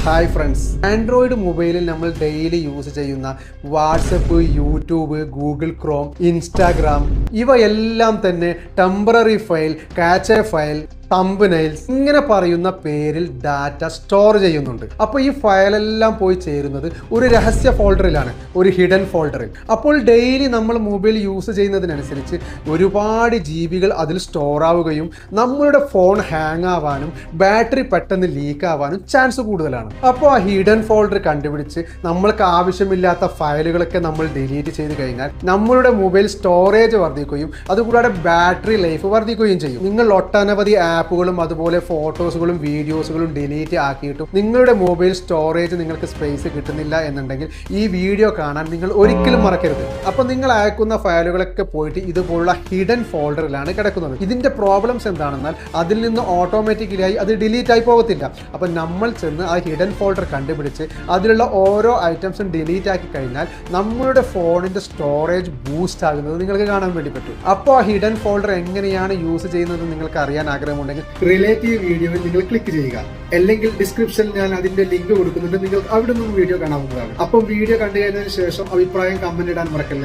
Hi friends, Android മൊബൈലിൽ നമ്മൾ daily use ചെയ്യുന്ന WhatsApp, YouTube, Google Chrome, Instagram ഇവയെല്ലാം തന്നെ temporary file, Catch file, thumbnails ഇങ്ങനെ പറയുന്ന പേരിൽ ഡാറ്റ സ്റ്റോർ ചെയ്യുന്നുണ്ട്. അപ്പോൾ ഈ ഫയലെല്ലാം പോയി ചേരുന്നത് ഒരു രഹസ്യ ഫോൾഡറിലാണ്, ഒരു ഹിഡൻ ഫോൾഡറിൽ. അപ്പോൾ ഡെയിലി നമ്മൾ മൊബൈൽ യൂസ് ചെയ്യുന്നതിനനുസരിച്ച് ഒരുപാട് ജീവികൾ അതിൽ സ്റ്റോർ ആവുകയും നമ്മളുടെ ഫോൺ ഹാങ് ആവാനും ബാറ്ററി പെട്ടെന്ന് ലീക്ക് ആവാനും ചാൻസ് കൂടുതലാണ്. അപ്പോൾ ആ ഹിഡൻ ഫോൾഡർ കണ്ടുപിടിച്ച് നമ്മൾക്ക് ആവശ്യമില്ലാത്ത ഫയലുകളൊക്കെ നമ്മൾ ഡിലീറ്റ് ചെയ്ത് കഴിഞ്ഞാൽ നമ്മളുടെ മൊബൈൽ സ്റ്റോറേജ് വർദ്ധിക്കുകയും അതുകൂടാതെ ബാറ്ററി ലൈഫ് വർദ്ധിക്കുകയും ചെയ്യും. നിങ്ങൾ ഒട്ടനവധി ആപ്പുകളും അതുപോലെ ഫോട്ടോസുകളും വീഡിയോസുകളും ഡിലീറ്റ് ആക്കിയിട്ടും നിങ്ങളുടെ മൊബൈൽ സ്റ്റോറേജ് നിങ്ങൾക്ക് സ്പേസ് കിട്ടുന്നില്ല എന്നുണ്ടെങ്കിൽ ഈ വീഡിയോ കാണാൻ നിങ്ങൾ ഒരിക്കലും മറക്കരുത്. അപ്പോൾ നിങ്ങൾ അയക്കുന്ന ഫയലുകളൊക്കെ പോയിട്ട് ഇതുപോലുള്ള ഹിഡൻ ഫോൾഡറിലാണ് കിടക്കുന്നത്. ഇതിന്റെ പ്രോബ്ലംസ് എന്താണെന്നാൽ അതിൽ നിന്ന് ഓട്ടോമാറ്റിക്കലായി അത് ഡിലീറ്റ് ആയി പോകത്തില്ല. അപ്പോൾ നമ്മൾ ചെന്ന് ആ ഹിഡൻ ഫോൾഡർ കണ്ടുപിടിച്ച് അതിലുള്ള ഓരോ ഐറ്റംസും ഡിലീറ്റ് ആക്കി കഴിഞ്ഞാൽ നമ്മളുടെ ഫോണിന്റെ സ്റ്റോറേജ് ബൂസ്റ്റ് ആകുന്നത് നിങ്ങൾക്ക് കാണാൻ വേണ്ടി പറ്റും. അപ്പോൾ ആ ഹിഡൻ ഫോൾഡർ എങ്ങനെയാണ് യൂസ് ചെയ്യുന്നത് നിങ്ങൾക്ക് അറിയാൻ ആഗ്രഹമുണ്ടെങ്കിൽ റിലേറ്റീവ് വീഡിയോയിൽ നിങ്ങൾ ക്ലിക്ക് ചെയ്യുക. അല്ലെങ്കിൽ ഡിസ്ക്രിപ്ഷനിൽ ഞാൻ അതിന്റെ ലിങ്ക് കൊടുക്കുന്നുണ്ട്, നിങ്ങൾ അവിടെ നിന്നും വീഡിയോ കാണാവുന്നതാണ്. അപ്പം വീഡിയോ കണ്ടു കഴിഞ്ഞതിന് ശേഷം അഭിപ്രായം കമന്റ് ഇടാൻ മറക്കല്ലേ.